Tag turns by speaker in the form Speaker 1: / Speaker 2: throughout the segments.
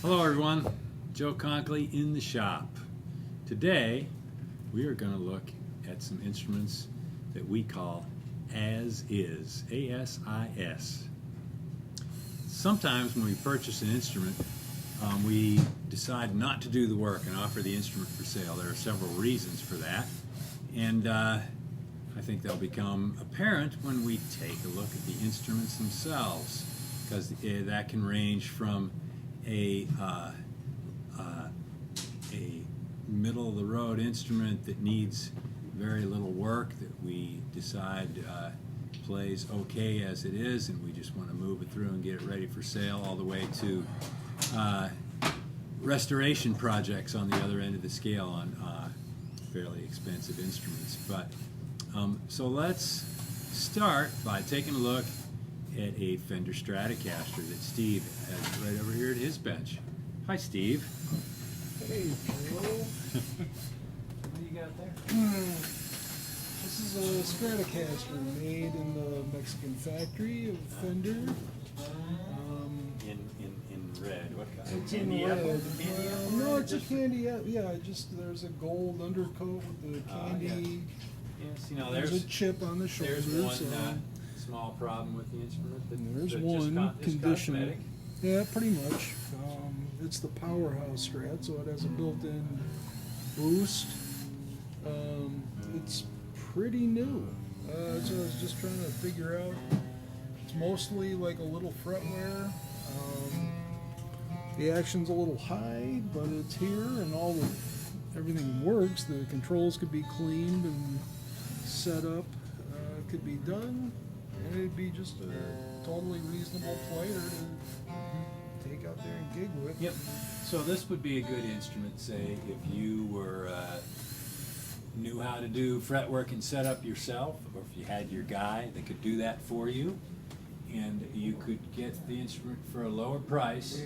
Speaker 1: Hello everyone, Joe Conkley in the shop. Today we are going to look at some instruments that we call as-is, A-S-I-S. Sometimes when we purchase an instrument, we decide not to do the work and offer the instrument for sale. There are several reasons for that, and I think they'll become apparent when we take a look at the instruments themselves, because that can range from a middle-of-the-road instrument that needs very little work that we decide plays okay as it is, and we just want to move it through and get it ready for sale, all the way to restoration projects on the other end of the scale on fairly expensive instruments. But so let's start by taking a look at a Fender Stratocaster that Steve has right over here at his bench. Hi, Steve.
Speaker 2: Hey, Joe.
Speaker 1: What do you got there?
Speaker 2: This is a Stratocaster made in the Mexican factory of Fender.
Speaker 1: In red. What kind?
Speaker 2: It's in
Speaker 1: Candy
Speaker 2: red.
Speaker 1: apple? Candy apple?
Speaker 2: No, it's a candy apple. Yeah, just there's a gold undercoat with the candy.
Speaker 1: Yes, you know,
Speaker 2: There's a chip on the shoulder.
Speaker 1: there's one small problem with the instrument.
Speaker 2: There's
Speaker 1: just
Speaker 2: one condition.
Speaker 1: cosmetic.
Speaker 2: Yeah, pretty much. It's the powerhouse Strat, so it has a built-in boost. It's pretty new. So I was just trying to figure out. It's mostly like a little fretware. The action's a little high, but it's here, and everything works. The controls could be cleaned and set up. It could be done, and it'd be just a totally reasonable player to take out there and gig with.
Speaker 1: Yep. So this would be a good instrument, say, if you were knew how to do fretwork and setup yourself, or if you had your guy that could do that for you, and you could get the instrument for a lower price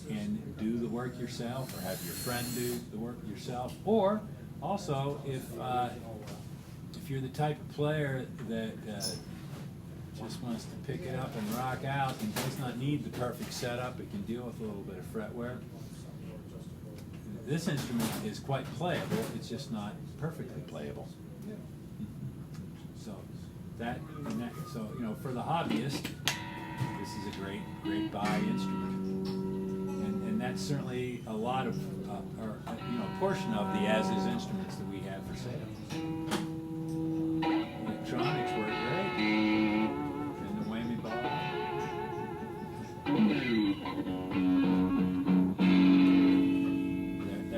Speaker 1: and do the work yourself, or have your friend do the work yourself. Or also, if you're the type of player that just wants to pick it up and rock out and does not need the perfect setup, it can deal with a little bit of fretwear. This instrument is quite playable, it's just not perfectly playable. So so you know, for the hobbyist, this is a great buy instrument, and that's certainly a lot of or you know, a portion of the as-is instruments that we have for sale. Electronics work great, and the whammy bar.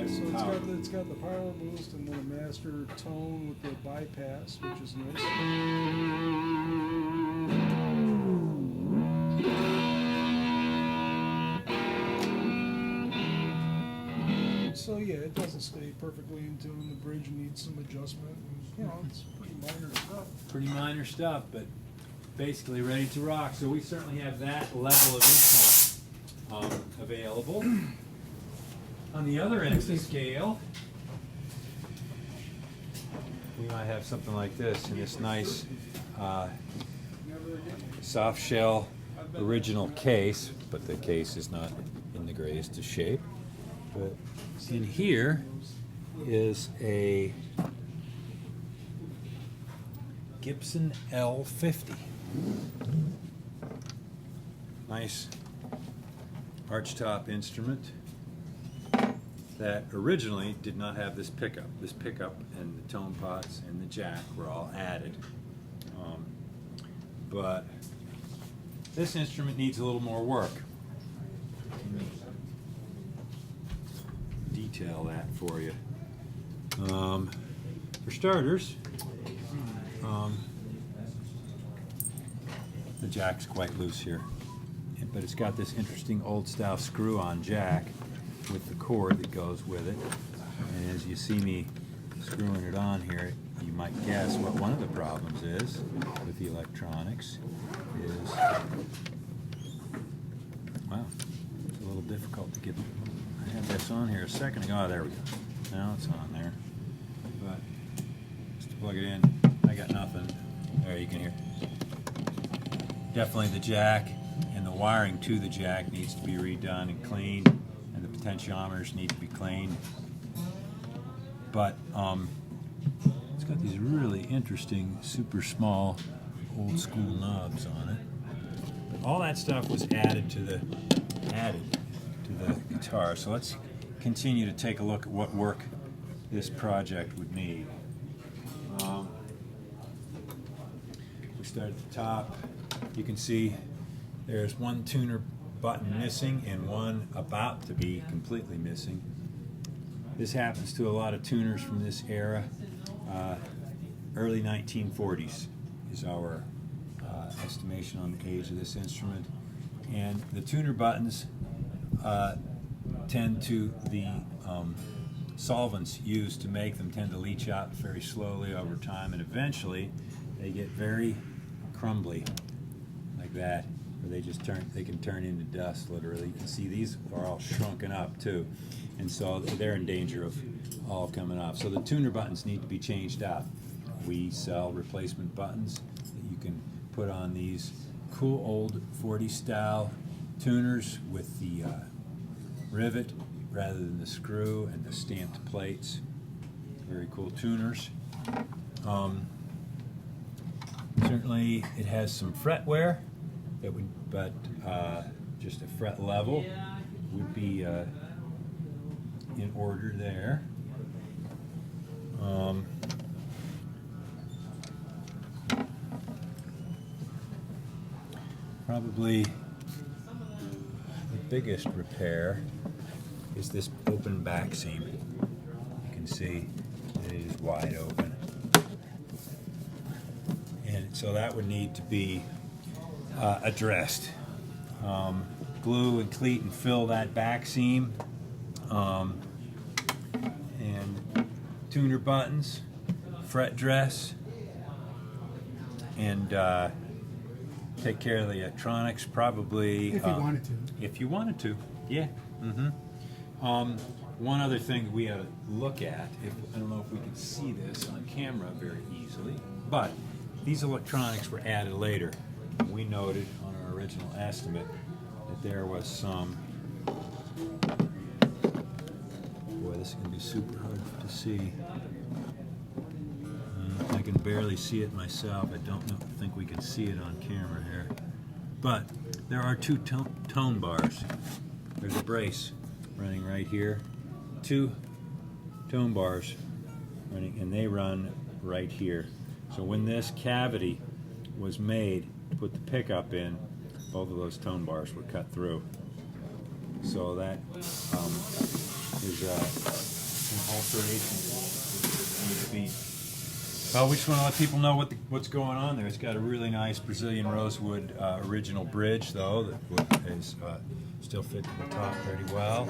Speaker 2: So it's got the power boost and then a master tone with the bypass, which is nice. So yeah, it doesn't stay perfectly in tune. The bridge needs some adjustment. You know, it's pretty minor stuff.
Speaker 1: Pretty minor stuff, but basically ready to rock. So we certainly have that level of instrument available. On the other end of the scale, we might have something like this in this nice soft shell original case, but the case is not in the greatest of shape. But in here is a Gibson L50. Nice archtop instrument that originally did not have this pickup. This pickup and the tone pots and the jack were all added. But this instrument needs a little more work. Let me detail that for you. For starters, the jack's quite loose here, but it's got this interesting old style screw-on jack with the cord that goes with it. And as you see me screwing it on here, you might guess what one of the problems is with the electronics is, wow, it's a little difficult to get. I had this on here a second ago. Oh, there we go. Now it's on there. But just to plug it in, I got nothing. There, you can hear. Definitely the jack and the wiring to the jack needs to be redone and cleaned. potentiometers need to be cleaned. But it's got these really interesting, super small, old school knobs on it. But all that stuff was added to the guitar. So let's continue to take a look at what work this project would need. We start at the top. You can see there's one tuner button missing and one about to be completely missing. This happens to a lot of tuners from this era. Early 1940s is our estimation on the age of this instrument. And the tuner buttons the solvents used to make them tend to leach out very slowly over time, and eventually they get very crumbly like that, or they can turn into dust literally. You can see these are all shrunken up too, and so they're in danger of all coming off. So the tuner buttons need to be changed out. We sell replacement buttons that you can put on these cool old 40 style tuners with the rivet rather than the screw and the stamped plates. Very cool tuners. Certainly it has some fret wear that would, but just a fret level would be in order there. Probably the biggest repair is this open back seam. You can see it is wide open. And so that would need to be addressed. Glue and cleat and fill that back seam. And tuner buttons, fret dress, and take care of the electronics, probably.
Speaker 3: If you wanted to.
Speaker 1: If you wanted to, yeah. One other thing that we ought to look at, I don't know if we can see this on camera very easily, but these electronics were added later. We noted on our original estimate that there was some, boy, this is going to be super hard to see. I can barely see it myself. I don't think we can see it on camera here. But there are two tone bars. There's a brace running right here. Two tone bars running, and they run right here. So when this cavity was made to put the pickup in, both of those tone bars were cut through. So that is an alteration that needs to be. Well, we just want to let people know what's going on there. It's got a really nice Brazilian rosewood original bridge, though, that is still fit to the top pretty well.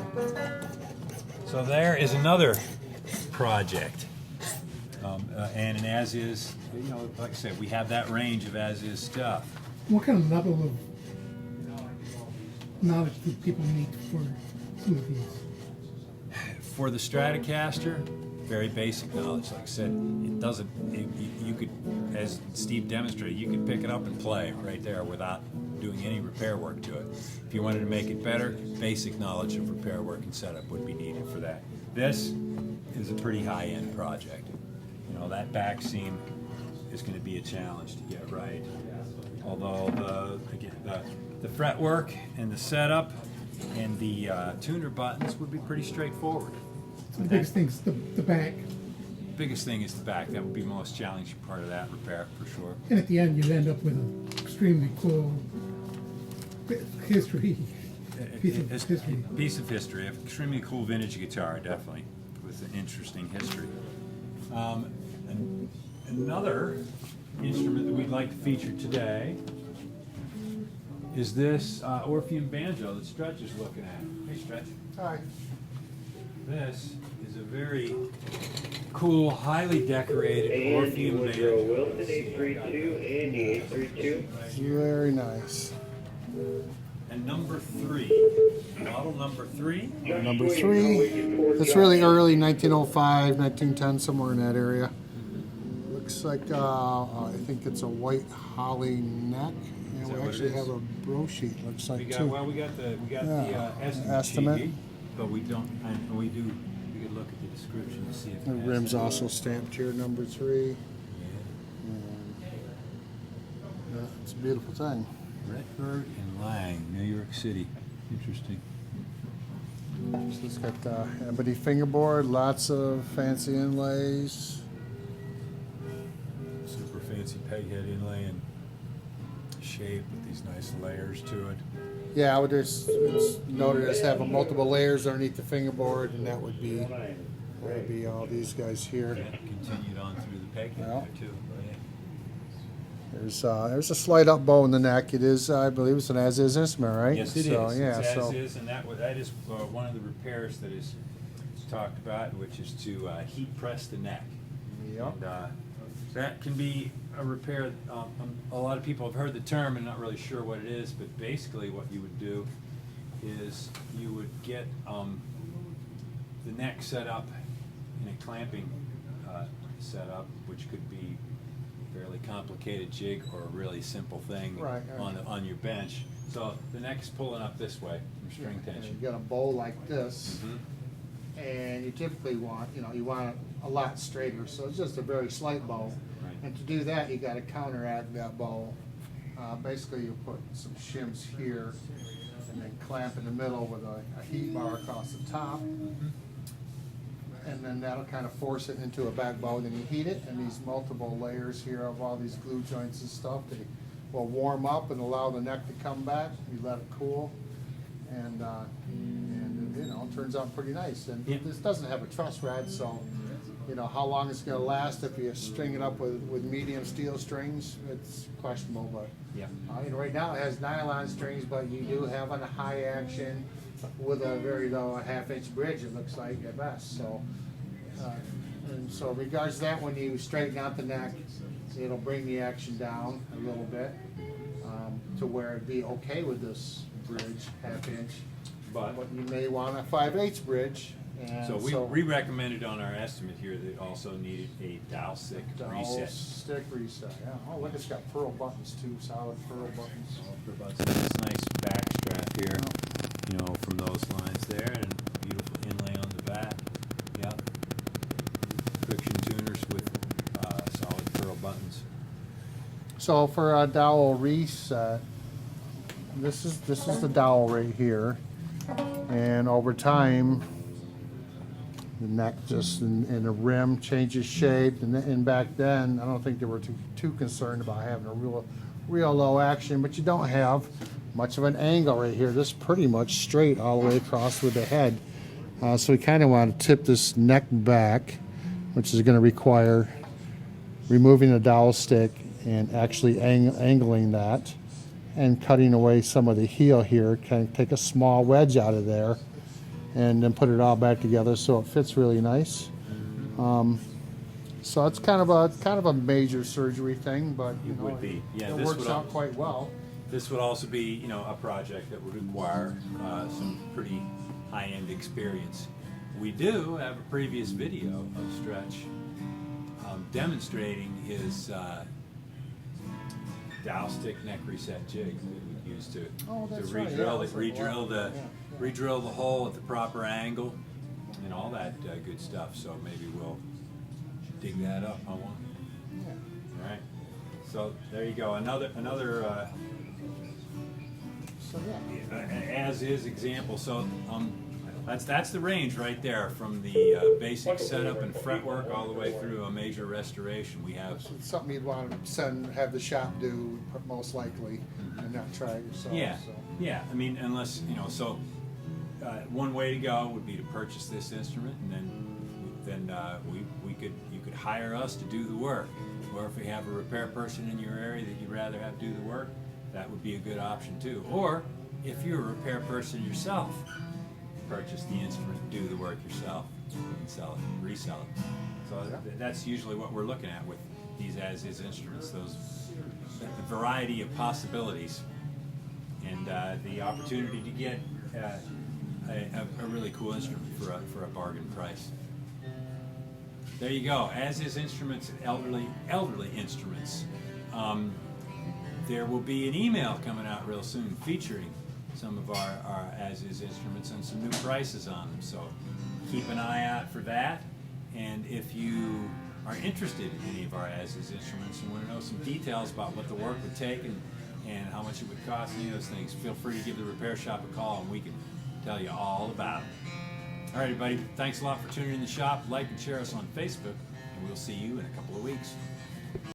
Speaker 1: So there is another project, and an as-is. You know, like I said, we have that range of as-is stuff.
Speaker 3: What kind of level of knowledge do people need for some of these?
Speaker 1: For the Stratocaster, very basic knowledge. Like I said, it doesn't. You could, as Steve demonstrated, you could pick it up and play right there without doing any repair work to it. If you wanted to make it better, basic knowledge of repair work and setup would be needed for that. This is a pretty high-end project. You know, that back seam is going to be a challenge to get right. Although the fretwork and the setup and the tuner buttons would be pretty straightforward.
Speaker 3: So the biggest thing's the back.
Speaker 1: Biggest thing is the back. That would be the most challenging part of that repair for sure.
Speaker 3: And at the end, you end up with an extremely cool history.
Speaker 1: Piece of history. An extremely cool vintage guitar, definitely, with an interesting history. Another instrument that we'd like to feature today is this Orpheum Banjo that Stretch is looking at. Hey, Stretch.
Speaker 3: Hi.
Speaker 1: This is a very cool, highly decorated Orpheum Banjo.
Speaker 4: Wilson 832, Andy 832.
Speaker 5: Very nice.
Speaker 1: And number 3, model number 3.
Speaker 5: Number 3, it's really early 1905, 1910, somewhere in that area. Looks like, I think it's a white holly neck. And we actually have a bro sheet, looks like, too.
Speaker 1: We got the
Speaker 5: Yeah,
Speaker 1: estimate.
Speaker 5: estimate.
Speaker 1: sheet. but we don't. And we do. We could look at the description to see if
Speaker 5: The
Speaker 1: it has
Speaker 5: rim's
Speaker 1: that.
Speaker 5: also stamped here, number 3.
Speaker 1: Yeah.
Speaker 5: And, yeah, it's a beautiful thing.
Speaker 1: Redbird and Lang, New York City. Interesting.
Speaker 5: So it's got the ebony fingerboard, lots of fancy inlays.
Speaker 1: Super fancy peghead inlay and shape with these nice layers to it.
Speaker 5: Yeah, I would just it's noted as having multiple layers underneath the fingerboard, and that would be all these guys here.
Speaker 1: Yeah, continued on through the peghead
Speaker 5: Yeah.
Speaker 1: there too. Yeah.
Speaker 5: There's a slight up bow in the neck. It is, I believe, it's an as-is instrument, right?
Speaker 1: Yes, it
Speaker 5: so,
Speaker 1: is.
Speaker 5: Yeah,
Speaker 1: It's
Speaker 5: so
Speaker 1: as is, and that is one of the repairs that is talked about, which is to heat press the neck.
Speaker 5: Yep.
Speaker 1: And, that can be a repair. A lot of people have heard the term and not really sure what it is, but basically what you would do is you would get the neck set up in a clamping setup, which could be a fairly complicated jig or a really simple thing
Speaker 5: Right, right.
Speaker 1: on your bench. So the neck's pulling up this way from string
Speaker 5: and
Speaker 1: tension.
Speaker 5: you got a bow like this,
Speaker 1: Mhm.
Speaker 5: and you typically want, you want it a lot straighter, so it's just a very slight bow.
Speaker 1: Right.
Speaker 5: And to do that, you got to counteract that bow. Basically, you put some shims here, and then clamp in the middle with a heat bar across the top. And then that'll kind of force it into a back bow. Then you heat it, and these multiple layers here of all these glue joints and stuff, they will warm up and allow the neck to come back. You let it cool, and it turns out pretty nice. And
Speaker 1: Yeah.
Speaker 5: this doesn't have a truss rod, so how long it's going to last if you string it up with medium steel strings, it's questionable. But
Speaker 1: Yeah.
Speaker 5: right now it has nylon strings, but you do have a high action with a very low, a 1/2-inch bridge, it looks like at best. So, and so regards to that, when you straighten out the neck, it'll bring the action down a little bit to where it'd be okay with this bridge, 1/2-inch.
Speaker 1: But
Speaker 5: But you may want a 5/8 bridge. And
Speaker 1: so we recommended on our estimate here that it also needed a dowel stick
Speaker 5: dowel
Speaker 1: reset.
Speaker 5: stick reset. Yeah. Oh, look, it's got pearl buttons too, solid pearl buttons.
Speaker 1: This nice back strap here, from those lines there, and beautiful inlay on the back. Yep. Friction tuners with solid pearl buttons.
Speaker 5: So for a dowel reset, this is the dowel right here, and over time, the neck and the rim changes shape. And back then, I don't think they were too concerned about having a real low action, but you don't have much of an angle right here. This is pretty much straight all the way across with the head. So we kind of want to tip this neck back, which is going to require removing the dowel stick and actually angling that and cutting away some of the heel here. Kind of take a small wedge out of there and then put it all back together so it fits really nice. So it's kind of a major surgery thing, but
Speaker 1: It would be. Yeah,
Speaker 5: it
Speaker 1: this
Speaker 5: works
Speaker 1: would
Speaker 5: out quite well.
Speaker 1: This would also be, a project that would require some pretty high-end experience. We do have a previous video of Stretch demonstrating his dowel stick neck reset jig that we used to
Speaker 5: Oh, that's
Speaker 1: to
Speaker 5: right, yeah,
Speaker 1: re-drill
Speaker 5: I was like, wow.
Speaker 1: re-drill the hole at the proper angle and all that good stuff. So maybe we'll dig that up. I want.
Speaker 5: Yeah.
Speaker 1: All right. So there you go. Another
Speaker 5: So yeah.
Speaker 1: as is example. So that's the range right there from the basic setup and fretwork all the way through a major restoration. We have.
Speaker 5: It's something you'd want to have the shop do most likely, and not try it yourself.
Speaker 1: Yeah,
Speaker 5: So.
Speaker 1: yeah. I mean, unless so. One way to go would be to purchase this instrument, and then you could hire us to do the work. Or if you have a repair person in your area that you'd rather have do the work, that would be a good option too. Or if you're a repair person yourself, purchase the instrument, do the work yourself, and sell it, resell it. So that's usually what we're looking at with these as-is instruments. The variety of possibilities, and the opportunity to get a really cool instrument for a bargain price. There you go. As-is instruments, elderly instruments. There will be an email coming out real soon featuring some of our as-is instruments and some new prices on them. So keep an eye out for that. And if you are interested in any of our as-is instruments and want to know some details about what the work would take and how much it would cost, any of those things, feel free to give the repair shop a call and we can tell you all about it. All right, everybody, thanks a lot for tuning in the shop. Like and share us on Facebook, and we'll see you in a couple of weeks.